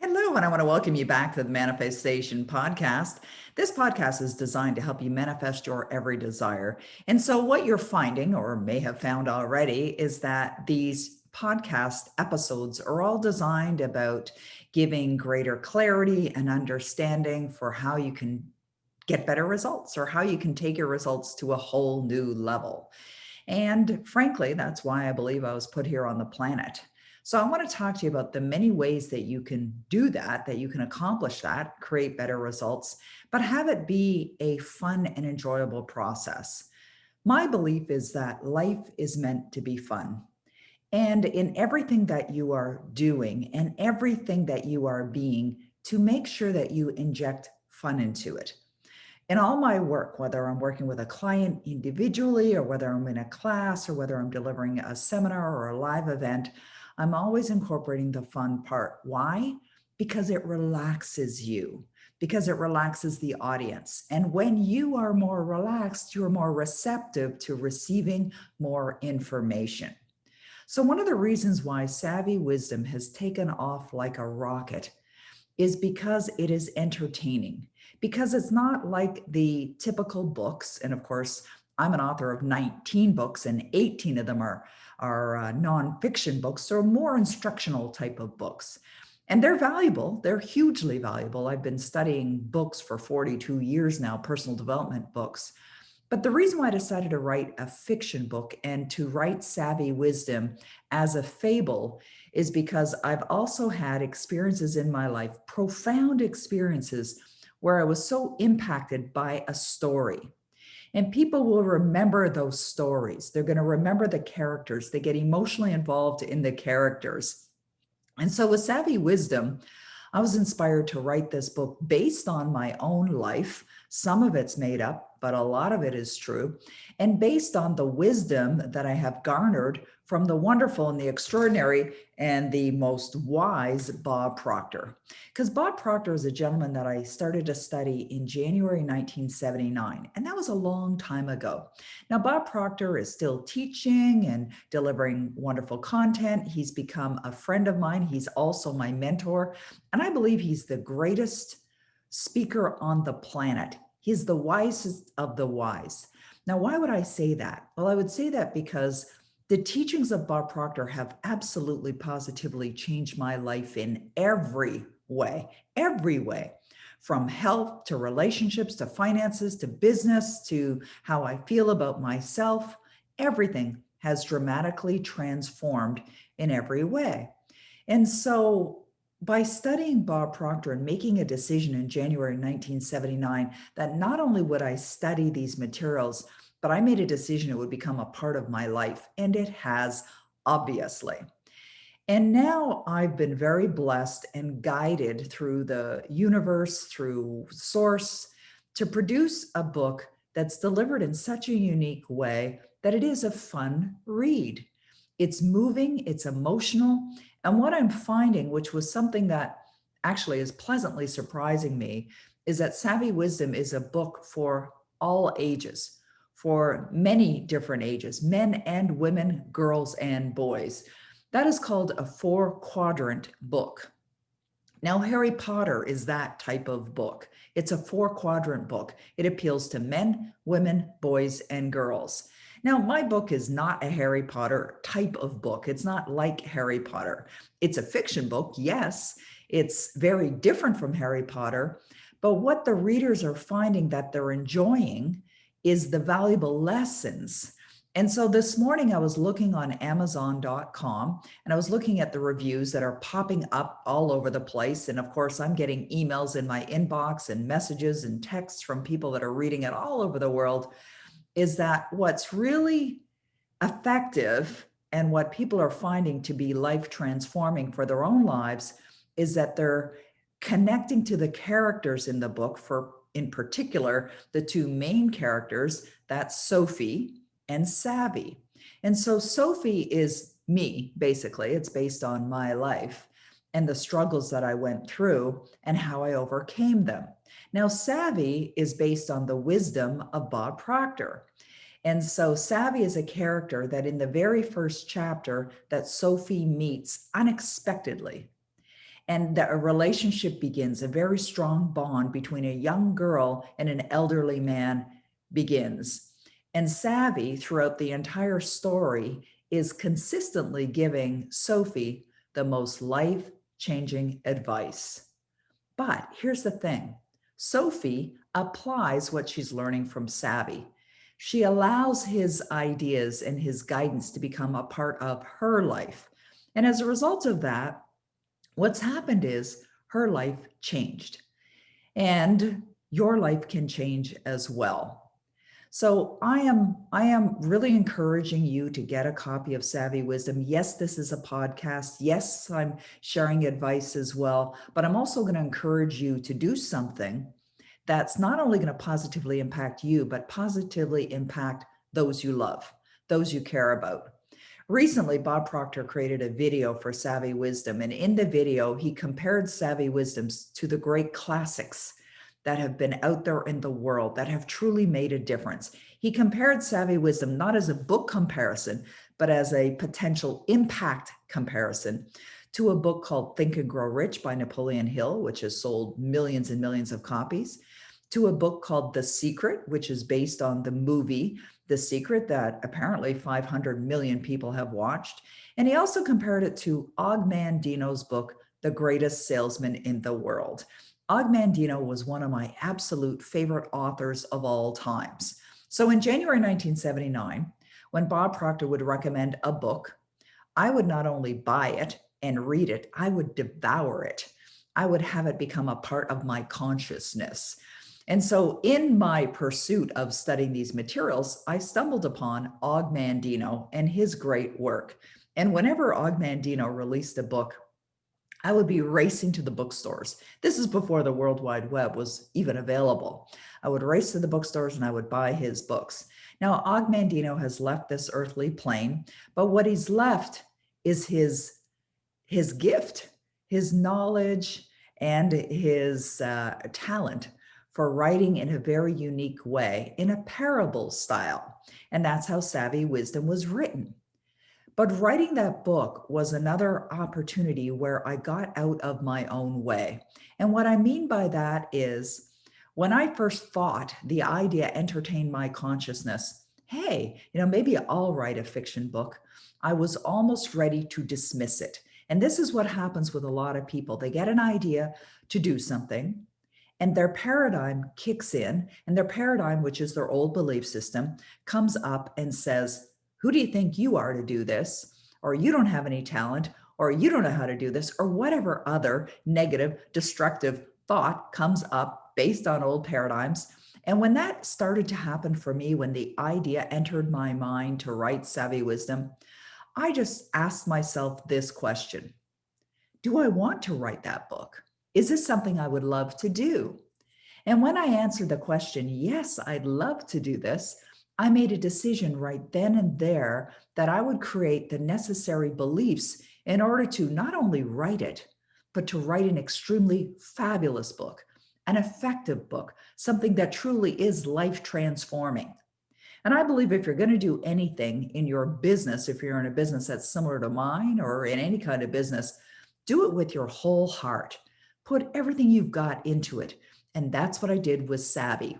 Hello, and I want to welcome you back to the Manifestation Podcast. This podcast is designed to help you manifest your every desire. And so, what you're finding, or may have found already, is that these podcast episodes are all designed about giving greater clarity and understanding for how you can get better results or how you can take your results to a whole new level. And frankly, that's why I believe I was put here on the planet. So I want to talk to you about the many ways that you can do that you can accomplish that, create better results, but have it be a fun and enjoyable process. My belief is that life is meant to be fun. And in everything that you are doing and everything that you are being, to make sure that you inject fun into it. In all my work, whether I'm working with a client individually or whether I'm in a class or whether I'm delivering a seminar or a live event, I'm always incorporating the fun part. Why? Because it relaxes you, because it relaxes the audience. And when you are more relaxed, you're more receptive to receiving more information. So one of the reasons why Savvy Wisdom has taken off like a rocket is because it is entertaining, because it's not like the typical books. And of course, I'm an author of 19 books and 18 of them are nonfiction books, so more instructional type of books. And they're valuable. They're hugely valuable. I've been studying books for 42 years now, personal development books. But the reason why I decided to write a fiction book and to write Savvy Wisdom as a fable is because I've also had experiences in my life, profound experiences, where I was so impacted by a story. And people will remember those stories. They're going to remember the characters. They get emotionally involved in the characters. And so with Savvy Wisdom, I was inspired to write this book based on my own life. Some of it's made up, but a lot of it is true. And based on the wisdom that I have garnered from the wonderful and the extraordinary and the most wise Bob Proctor. Because Bob Proctor is a gentleman that I started to study in January 1979, and that was a long time ago. Now, Bob Proctor is still teaching and delivering wonderful content. He's become a friend of mine. He's also my mentor, and I believe he's the greatest speaker on the planet. He's the wisest of the wise. Now, why would I say that? Well, I would say that because the teachings of Bob Proctor have absolutely positively changed my life in every way, from health to relationships to finances to business to how I feel about myself. Everything has dramatically transformed in every way. And so by studying Bob Proctor and making a decision in January 1979 that not only would I study these materials, but I made a decision it would become a part of my life, and it has, obviously. And now I've been very blessed and guided through the universe, through Source, to produce a book that's delivered in such a unique way that it is a fun read. It's moving, it's emotional. And what I'm finding, which was something that actually is pleasantly surprising me, is that Savvy Wisdom is a book for all ages, for many different ages, men and women, girls and boys. That is called a 4-quadrant book. Now, Harry Potter is that type of book. It's a 4-quadrant book. It appeals to men, women, boys, and girls. Now, my book is not a Harry Potter type of book. It's not like Harry Potter. It's a fiction book, yes. It's very different from Harry Potter. But what the readers are finding that they're enjoying is the valuable lessons. And so this morning I was looking on Amazon.com and I was looking at the reviews that are popping up all over the place. And of course, I'm getting emails in my inbox and messages and texts from people that are reading it all over the world. Is that what's really effective and what people are finding to be life transforming for their own lives is that they're connecting to the characters in the book, for in particular, the two main characters, that's Sophie and Savvy. And so Sophie is me, basically. It's based on my life and the struggles that I went through and how I overcame them. Now, Savvy is based on the wisdom of Bob Proctor. And so Savvy is a character that in the very first chapter that Sophie meets unexpectedly. and that a relationship begins, a very strong bond between a young girl and an elderly man begins. And Savvy, throughout the entire story, is consistently giving Sophie the most life-changing advice. But here's the thing. Sophie applies what she's learning from Savvy. She allows his ideas and his guidance to become a part of her life. And as a result of that, what's happened is her life changed. And your life can change as well. So I am really encouraging you to get a copy of Savvy Wisdom. Yes, this is a podcast. Yes, I'm sharing advice as well, but I'm also going to encourage you to do something that's not only going to positively impact you, but positively impact those you love, those you care about. Recently, Bob Proctor created a video for Savvy Wisdom, and in the video, he compared Savvy Wisdoms to the great classics that have been out there in the world that have truly made a difference. He compared Savvy Wisdom not as a book comparison, but as a potential impact comparison to a book called Think and Grow Rich by Napoleon Hill, which has sold millions and millions of copies, to a book called The Secret, which is based on the movie The Secret that apparently 500 million people have watched. And he also compared it to Og Mandino's book, The Greatest Salesman in the World. Og Mandino was one of my absolute favorite authors of all times. So in January 1979, when Bob Proctor would recommend a book, I would not only buy it and read it, I would devour it. I would have it become a part of my consciousness. And so in my pursuit of studying these materials, I stumbled upon Og Mandino and his great work. And whenever Og Mandino released a book, I would be racing to the bookstores. This is before the World Wide Web was even available. I would race to the bookstores and I would buy his books. Now, Og Mandino has left this earthly plane, but what he's left is his gift, his knowledge, and his talent for writing in a very unique way, in a parable style. And that's how Savvy Wisdom was written. But writing that book was another opportunity where I got out of my own way. And what I mean by that is when I first thought the idea entertained my consciousness, hey, maybe I'll write a fiction book, I was almost ready to dismiss it. And this is what happens with a lot of people. They get an idea to do something, and their paradigm kicks in, and their paradigm, which is their old belief system, comes up and says, who do you think you are to do this? Or you don't have any talent, or you don't know how to do this, or whatever other negative, destructive thought comes up based on old paradigms. And when that started to happen for me, when the idea entered my mind to write Savvy Wisdom, I just asked myself this question: do I want to write that book? Is this something I would love to do? And when I answered the question, yes, I'd love to do this, I made a decision right then and there that I would create the necessary beliefs in order to not only write it, but to write an extremely fabulous book, an effective book, something that truly is life transforming. And I believe if you're going to do anything in your business, if you're in a business that's similar to mine or in any kind of business, do it with your whole heart. Put everything you've got into it. And that's what I did with Savvy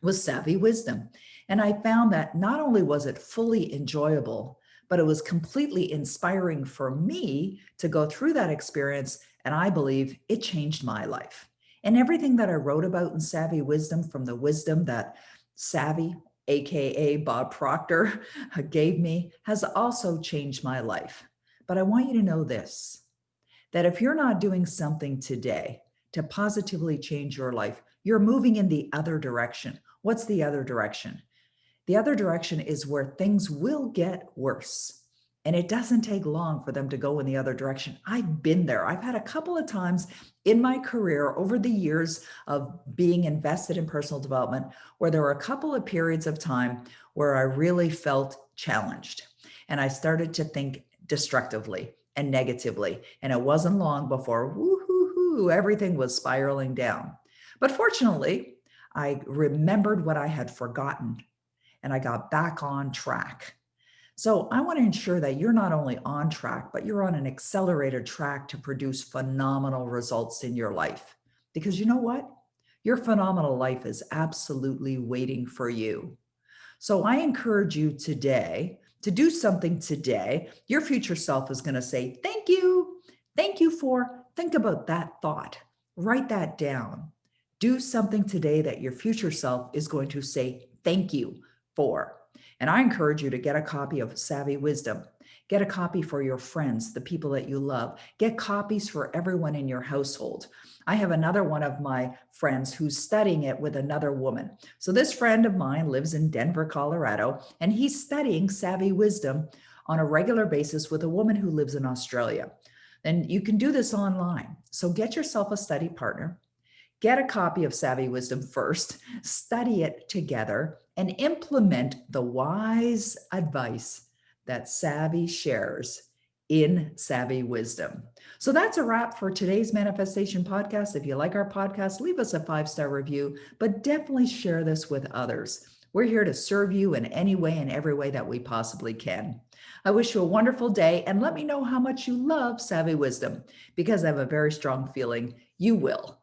Wisdom. And I found that not only was it fully enjoyable, but it was completely inspiring for me to go through that experience. And I believe it changed my life. And everything that I wrote about in Savvy Wisdom, from the wisdom that Savvy, AKA Bob Proctor, gave me, has also changed my life. But I want you to know this, that if you're not doing something today to positively change your life, you're moving in the other direction. What's the other direction? The other direction is where things will get worse. And it doesn't take long for them to go in the other direction. I've been there. I've had a couple of times in my career over the years of being invested in personal development where there were a couple of periods of time where I really felt challenged. And I started to think destructively and negatively. And it wasn't long before woo-hoo-hoo, everything was spiraling down. But fortunately, I remembered what I had forgotten and I got back on track. So I want to ensure that you're not only on track, but you're on an accelerated track to produce phenomenal results in your life. Because you know what? Your phenomenal life is absolutely waiting for you. So I encourage you today to do something today. Your future self is going to say, thank you. Thank you for, think about that thought. Write that down. Do something today that your future self is going to say thank you for. And I encourage you to get a copy of Savvy Wisdom. Get a copy for your friends, the people that you love. Get copies for everyone in your household. I have another one of my friends who's studying it with another woman. So this friend of mine lives in Denver, Colorado, and he's studying Savvy Wisdom on a regular basis with a woman who lives in Australia. And you can do this online. So get yourself a study partner. Get a copy of Savvy Wisdom first, study it together, and implement the wise advice that Savvy shares in Savvy Wisdom. So that's a wrap for today's Manifestation Podcast. If you like our podcast, leave us a 5-star review, but definitely share this with others. We're here to serve you in any way and every way that we possibly can. I wish you a wonderful day, and let me know how much you love Savvy Wisdom, because I have a very strong feeling you will.